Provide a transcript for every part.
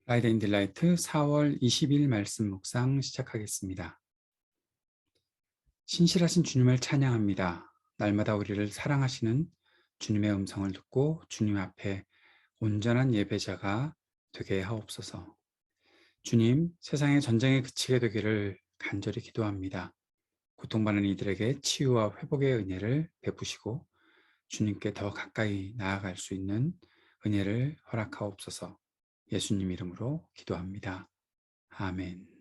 라이드 인 딜라이트 4월 20일 말씀 묵상 시작하겠습니다. 신실하신 주님을 찬양합니다. 날마다 우리를 사랑하시는 주님의 음성을 듣고 주님 앞에 온전한 예배자가 되게 하옵소서. 주님, 세상의 전쟁에 그치게 되기를 간절히 기도합니다. 고통받는 이들에게 치유와 회복의 은혜를 베푸시고 주님께 더 가까이 나아갈 수 있는 은혜를 허락하옵소서. 예수님 이름으로 기도합니다. 아멘.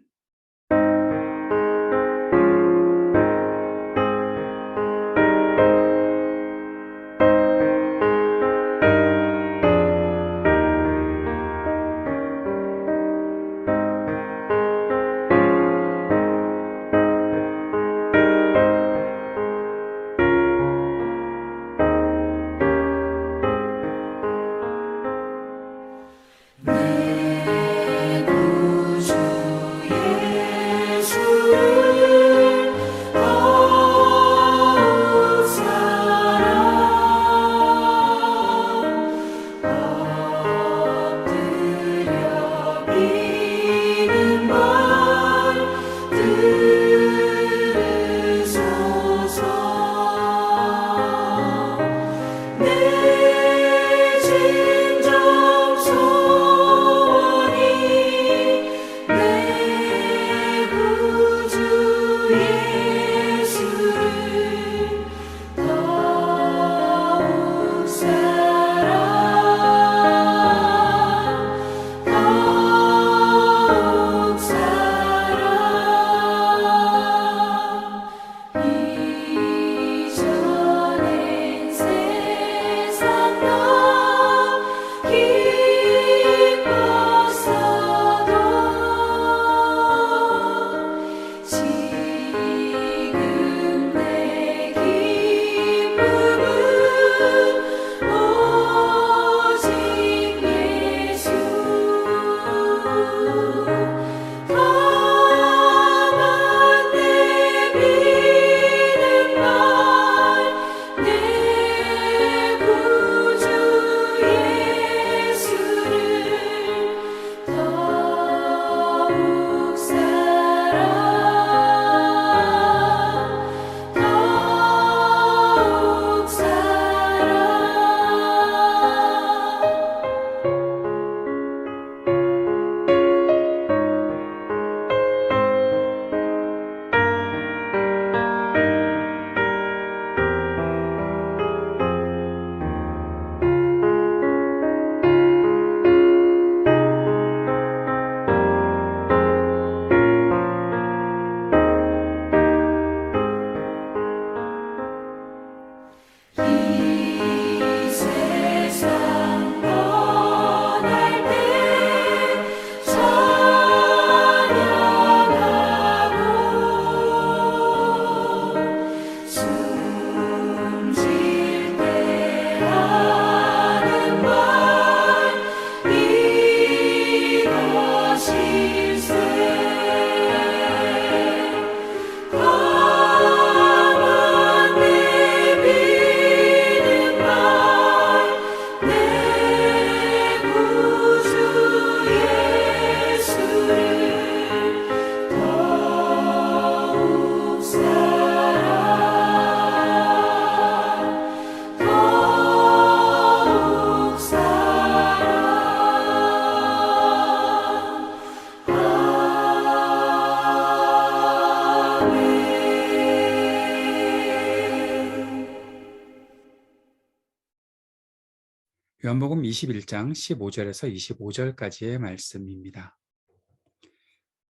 요한복음 21장 15절에서 25절까지의 말씀입니다.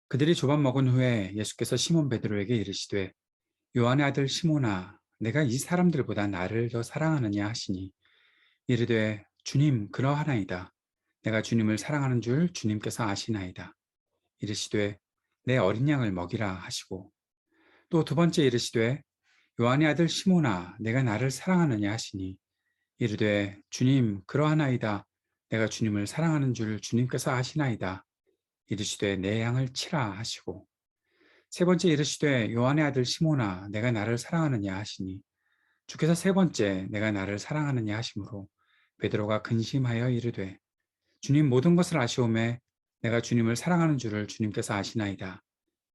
그들이 조밥 먹은 후에 예수께서 시몬 베드로에게 이르시되 요한의 아들 시몬아 내가 이 사람들보다 나를 더 사랑하느냐 하시니 이르되 주님 그러하나이다. 내가 주님을 사랑하는 줄 주님께서 아시나이다. 이르시되 내 어린 양을 먹이라 하시고 또 두 번째 이르시되 요한의 아들 시몬아 내가 나를 사랑하느냐 하시니 이르되 주님 그러하나이다. 내가 주님을 사랑하는 줄 주님께서 아시나이다. 이르시되 내 양을 치라 하시고 세 번째 이르시되 요한의 아들 시몬아 내가 나를 사랑하느냐 하시니 주께서 세 번째 내가 나를 사랑하느냐 하시므로 베드로가 근심하여 이르되 주님 모든 것을 아시오매 내가 주님을 사랑하는 줄을 주님께서 아시나이다.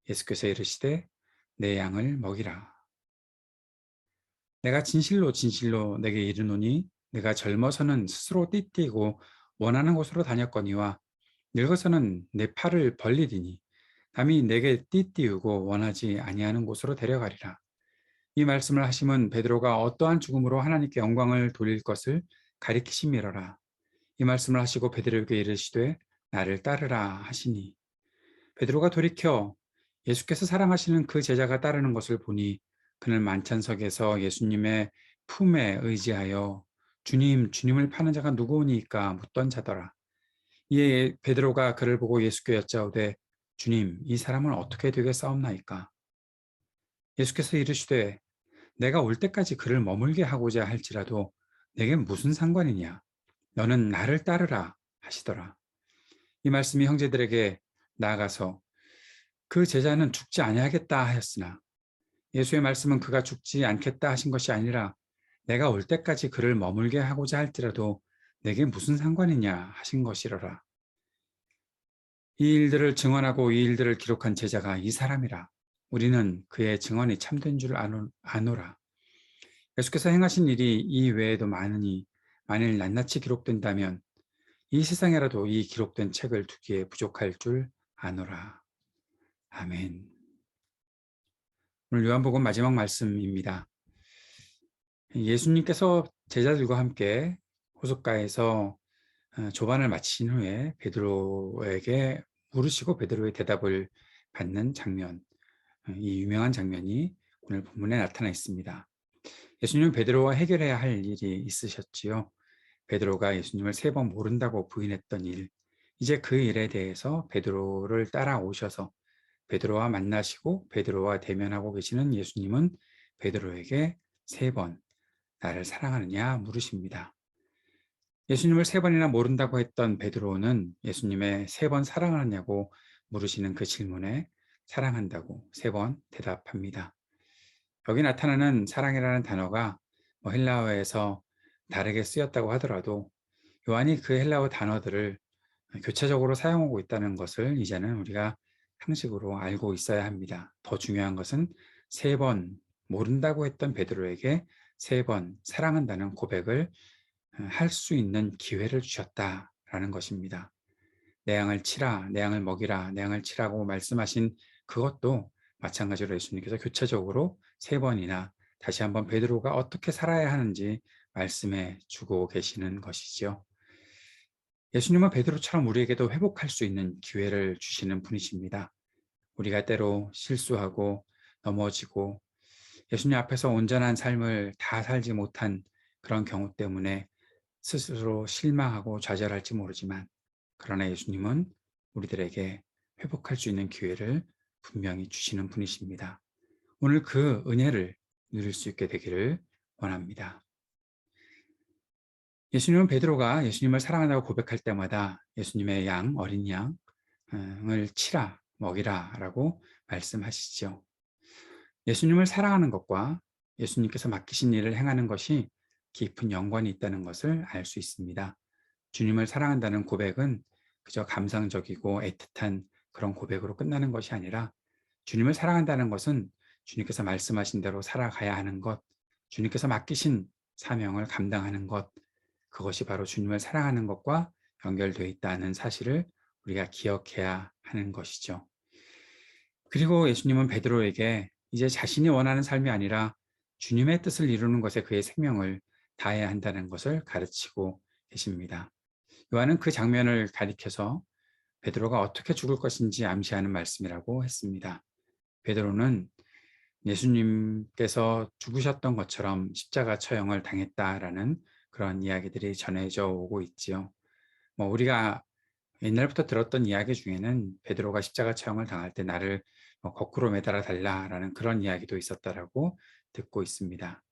예수께서 이르시되 내 양을 먹이라. 내가 진실로 진실로 내게 이르노니 내가 젊어서는 스스로 띠띠고 원하는 곳으로 다녔거니와 늙어서는 내 팔을 벌리리니 남이 내게 띠띠우고 원하지 아니하는 곳으로 데려가리라. 이 말씀을 하심은 베드로가 어떠한 죽음으로 하나님께 영광을 돌릴 것을 가리키심이로라. 이 말씀을 하시고 베드로에게 이르시되 나를 따르라 하시니 베드로가 돌이켜 예수께서 사랑하시는 그 제자가 따르는 것을 보니 그는 만찬석에서 예수님의 품에 의지하여 주님, 주님을 파는 자가 누구오니까 묻던 자더라. 이에 베드로가 그를 보고 예수께 여짜오되 주님, 이 사람은 어떻게 되겠사옵나이까? 예수께서 이르시되 내가 올 때까지 그를 머물게 하고자 할지라도 내겐 무슨 상관이냐? 너는 나를 따르라 하시더라. 이 말씀이 형제들에게 나아가서 그 제자는 죽지 아니하겠다 하였으나 예수의 말씀은 그가 죽지 않겠다 하신 것이 아니라 내가 올 때까지 그를 머물게 하고자 할지라도 내게 무슨 상관이냐 하신 것이로라. 이 일들을 증언하고 이 일들을 기록한 제자가 이 사람이라. 우리는 그의 증언이 참된 줄 아노라. 예수께서 행하신 일이 이 외에도 많으니 만일 낱낱이 기록된다면 이 세상에라도 이 기록된 책을 두기에 부족할 줄 아노라. 아멘. 오늘 요한복음 마지막 말씀입니다. 예수님께서 제자들과 함께 호숫가에서 조반을 마친 후에 베드로에게 물으시고 베드로의 대답을 받는 장면, 이 유명한 장면이 오늘 본문에 나타나 있습니다. 예수님은 베드로와 해결해야 할 일이 있으셨지요. 베드로가 예수님을 3번 모른다고 부인했던 일, 이제 그 일에 대해서 베드로를 따라오셔서 베드로와 만나시고 베드로와 대면하고 계시는 예수님은 베드로에게 3번 나를 사랑하느냐 물으십니다. 예수님을 3번이나 모른다고 했던 베드로는 예수님의 3번 사랑하느냐고 물으시는 그 질문에 사랑한다고 3번 대답합니다. 여기 나타나는 사랑이라는 단어가 헬라어에서 다르게 쓰였다고 하더라도 요한이 그 헬라어 단어들을 교차적으로 사용하고 있다는 것을 이제는 우리가 상식으로 알고 있어야 합니다. 더 중요한 것은 3번 모른다고 했던 베드로에게 3번 사랑한다는 고백을 할 수 있는 기회를 주셨다라는 것입니다. 내 양을 치라, 내 양을 먹이라, 내 양을 치라고 말씀하신 그것도 마찬가지로 예수님께서 교차적으로 3번이나 다시 한번 베드로가 어떻게 살아야 하는지 말씀해 주고 계시는 것이지요. 예수님은 베드로처럼 우리에게도 회복할 수 있는 기회를 주시는 분이십니다. 우리가 때로 실수하고 넘어지고 예수님 앞에서 온전한 삶을 다 살지 못한 그런 경우 때문에 스스로 실망하고 좌절할지 모르지만 그러나 예수님은 우리들에게 회복할 수 있는 기회를 분명히 주시는 분이십니다. 오늘 그 은혜를 누릴 수 있게 되기를 원합니다. 예수님은 베드로가 예수님을 사랑한다고 고백할 때마다 예수님의 양, 어린 양을 치라, 먹이라 라고 말씀하시죠. 예수님을 사랑하는 것과 예수님께서 맡기신 일을 행하는 것이 깊은 연관이 있다는 것을 알 수 있습니다. 주님을 사랑한다는 고백은 그저 감상적이고 애틋한 그런 고백으로 끝나는 것이 아니라 주님을 사랑한다는 것은 주님께서 말씀하신 대로 살아가야 하는 것, 주님께서 맡기신 사명을 감당하는 것, 그것이 바로 주님을 사랑하는 것과 연결되어 있다는 사실을 우리가 기억해야 하는 것이죠. 그리고 예수님은 베드로에게 이제 자신이 원하는 삶이 아니라 주님의 뜻을 이루는 것에 그의 생명을 다해야 한다는 것을 가르치고 계십니다. 요한은 그 장면을 가리켜서 베드로가 어떻게 죽을 것인지 암시하는 말씀이라고 했습니다. 베드로는 예수님께서 죽으셨던 것처럼 십자가 처형을 당했다라는 그런 이야기들이 전해져 오고 있지요. 우리가 옛날부터 들었던 이야기 중에는 베드로가 십자가 처형을 당할 때 나를 거꾸로 매달아 달라라는 그런 이야기도 있었다라고 듣고 있습니다.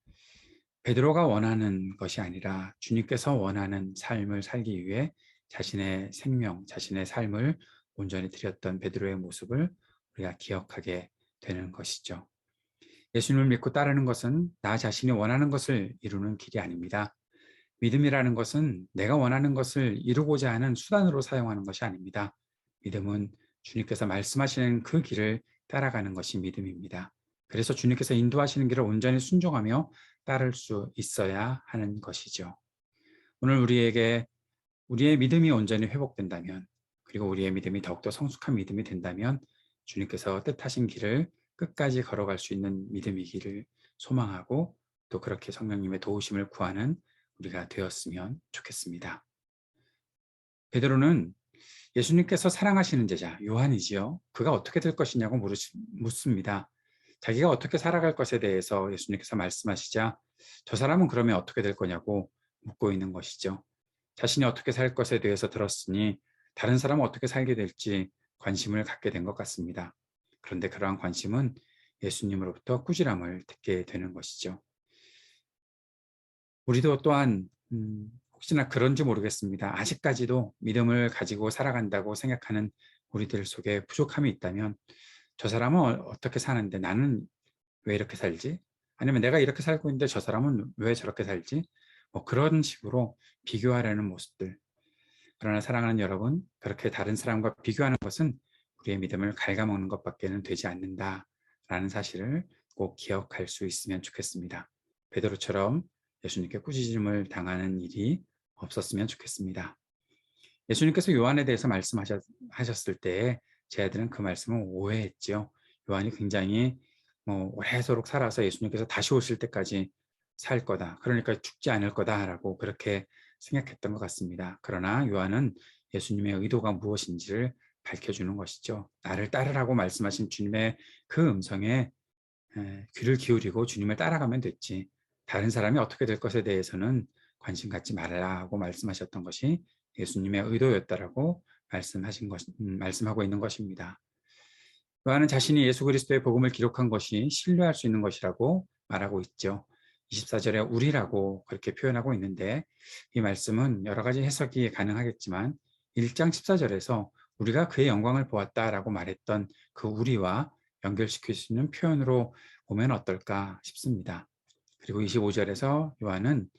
베드로가 원하는 것이 아니라 주님께서 원하는 삶을 살기 위해 자신의 생명, 자신의 삶을 온전히 드렸던 베드로의 모습을 우리가 기억하게 되는 것이죠. 예수님을 믿고 따르는 것은 나 자신이 원하는 것을 이루는 길이 아닙니다. 믿음이라는 것은 내가 원하는 것을 이루고자 하는 수단으로 사용하는 것이 아닙니다. 믿음은 주님께서 말씀하시는 그 길을 따라가는 것이 믿음입니다. 그래서 주님께서 인도하시는 길을 온전히 순종하며 따를 수 있어야 하는 것이죠. 오늘 우리의 믿음이 온전히 회복된다면, 그리고 우리의 믿음이 더욱더 성숙한 믿음이 된다면 주님께서 뜻하신 길을 끝까지 걸어갈 수 있는 믿음이기를 소망하고, 또 그렇게 성령님의 도우심을 구하는 우리가 되었으면 좋겠습니다. 베드로는 예수님께서 사랑하시는 제자 요한이지요. 그가 어떻게 될 것이냐고 묻습니다. 자기가 어떻게 살아갈 것에 대해서 예수님께서 말씀하시자 저 사람은 그러면 어떻게 될 거냐고 묻고 있는 것이죠. 자신이 어떻게 살 것에 대해서 들었으니 다른 사람은 어떻게 살게 될지 관심을 갖게 된 것 같습니다. 그런데 그러한 관심은 예수님으로부터 꾸지람을 듣게 되는 것이죠. 우리도 또한 혹시나 그런지 모르겠습니다. 아직까지도 믿음을 가지고 살아간다고 생각하는 우리들 속에 부족함이 있다면, 저 사람은 어떻게 사는데 나는 왜 이렇게 살지? 아니면 내가 이렇게 살고 있는데 저 사람은 왜 저렇게 살지? 그런 식으로 비교하려는 모습들. 그러나 사랑하는 여러분, 그렇게 다른 사람과 비교하는 것은 우리의 믿음을 갉아먹는 것밖에는 되지 않는다라는 사실을 꼭 기억할 수 있으면 좋겠습니다. 베드로처럼 예수님께 꾸짖음을 당하는 일이 없었으면 좋겠습니다. 예수님께서 요한에 대해서 말씀하셨을 때 제 아들은 그 말씀을 오해했지요. 요한이 굉장히 오래도록 살아서 예수님께서 다시 오실 때까지 살 거다. 그러니까 죽지 않을 거다라고 그렇게 생각했던 것 같습니다. 그러나 요한은 예수님의 의도가 무엇인지를 밝혀주는 것이죠. 나를 따르라고 말씀하신 주님의 그 음성에 귀를 기울이고 주님을 따라가면 됐지. 다른 사람이 어떻게 될 것에 대해서는 관심 갖지 말라고 말씀하셨던 것이 예수님의 의도였다라고 말씀하고 있는 것입니다. 요한은 자신이 예수 그리스도의 복음을 기록한 것이 신뢰할 수 있는 것이라고 말하고 있죠. 24절에 우리라고 그렇게 표현하고 있는데, 이 말씀은 여러 가지 해석이 가능하겠지만 1장 14절에서 우리가 그의 영광을 보았다라고 말했던 그 우리와 연결시킬 수 있는 표현으로 보면 어떨까 싶습니다. 그리고 25절에서 요한은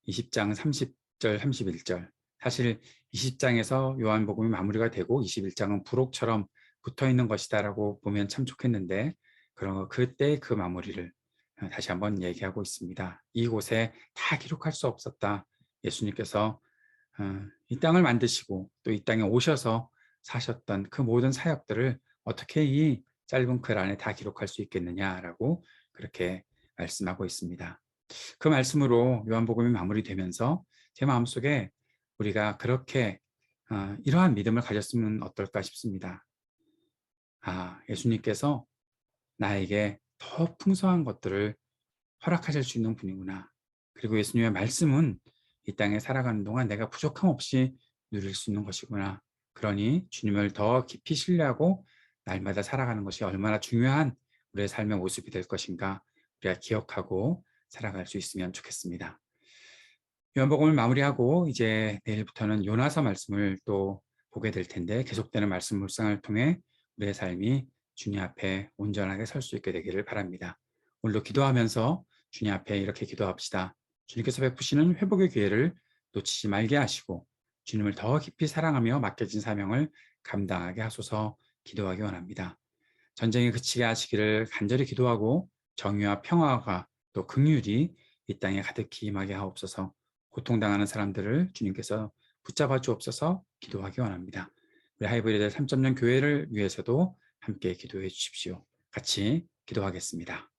20장 30절, 31절, 사실 20장에서 요한복음이 마무리가 되고 21장은 부록처럼 붙어 있는 것이다라고 보면 참 좋겠는데, 그런 그때 그 마무리를 다시 한번 얘기하고 있습니다. 이곳에 다 기록할 수 없었다. 예수님께서 이 땅을 만드시고 또 이 땅에 오셔서 사셨던 그 모든 사역들을 어떻게 이 짧은 글 안에 다 기록할 수 있겠느냐라고 그렇게 말씀하고 있습니다. 그 말씀으로 요한복음이 마무리되면서 제 마음속에 우리가 그렇게 이러한 믿음을 가졌으면 어떨까 싶습니다. 예수님께서 나에게 더 풍성한 것들을 허락하실 수 있는 분이구나. 그리고 예수님의 말씀은 이 땅에 살아가는 동안 내가 부족함 없이 누릴 수 있는 것이구나. 그러니 주님을 더 깊이 신뢰하고 날마다 살아가는 것이 얼마나 중요한 우리의 삶의 모습이 될 것인가 우리가 기억하고 살아갈 수 있으면 좋겠습니다. 요한복음을 마무리하고 이제 내일부터는 요나서 말씀을 또 보게 될 텐데, 계속되는 말씀 묵상을 통해 우리의 삶이 주님 앞에 온전하게 설 수 있게 되기를 바랍니다. 오늘도 기도하면서 주님 앞에 이렇게 기도합시다. 주님께서 베푸시는 회복의 기회를 놓치지 말게 하시고 주님을 더 깊이 사랑하며 맡겨진 사명을 감당하게 하소서. 기도하기 원합니다. 전쟁이 그치게 하시기를 간절히 기도하고 정의와 평화가 또 긍휼이 이 땅에 가득히 임하게 하옵소서. 고통당하는 사람들을 주님께서 붙잡아 주옵소서. 기도하기 원합니다. 우리 하이브리드 3.0 교회를 위해서도 함께 기도해 주십시오. 같이 기도하겠습니다.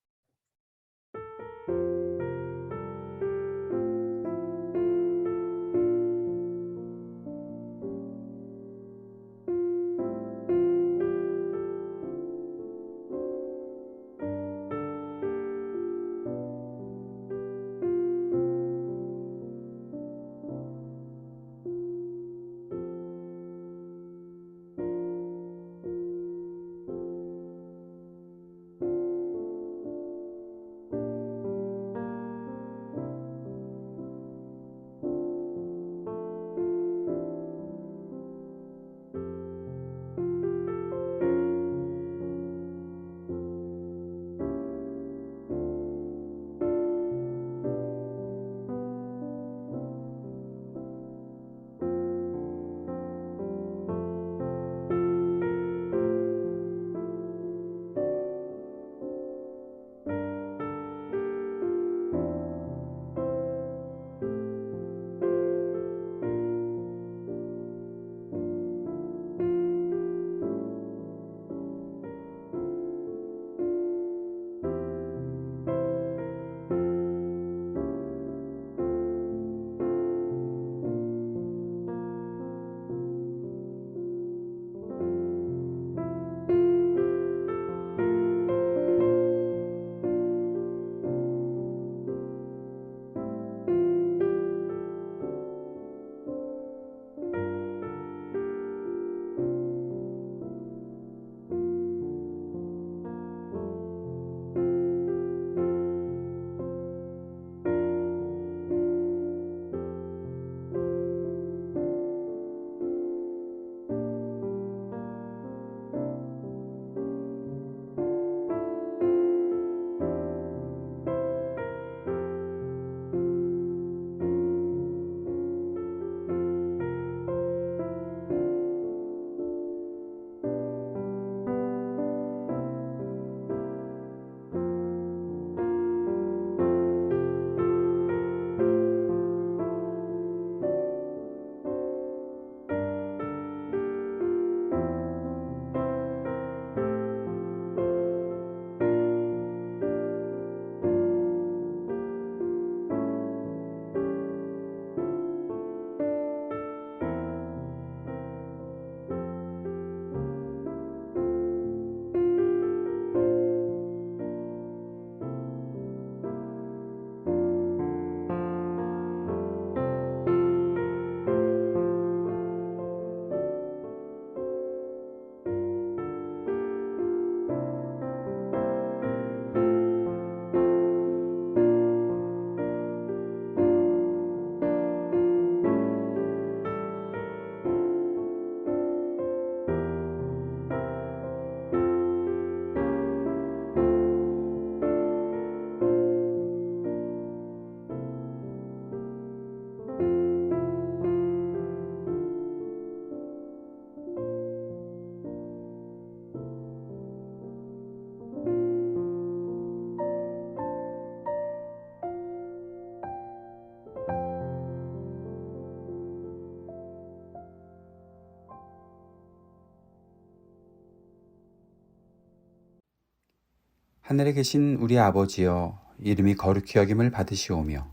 하늘에 계신 우리 아버지여, 이름이 거룩히 여김을 받으시오며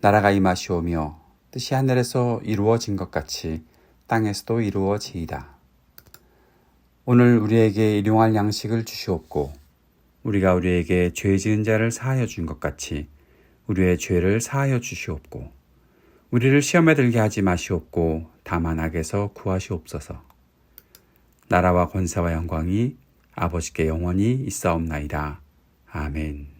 나라가 임하시오며 뜻이 하늘에서 이루어진 것 같이 땅에서도 이루어지이다. 오늘 우리에게 일용할 양식을 주시옵고 우리가 우리에게 죄 지은 자를 사하여 준 것 같이 우리의 죄를 사하여 주시옵고 우리를 시험에 들게 하지 마시옵고 다만 악에서 구하시옵소서. 나라와 권세와 영광이 아버지께 영원히 있사옵나이다. 아멘.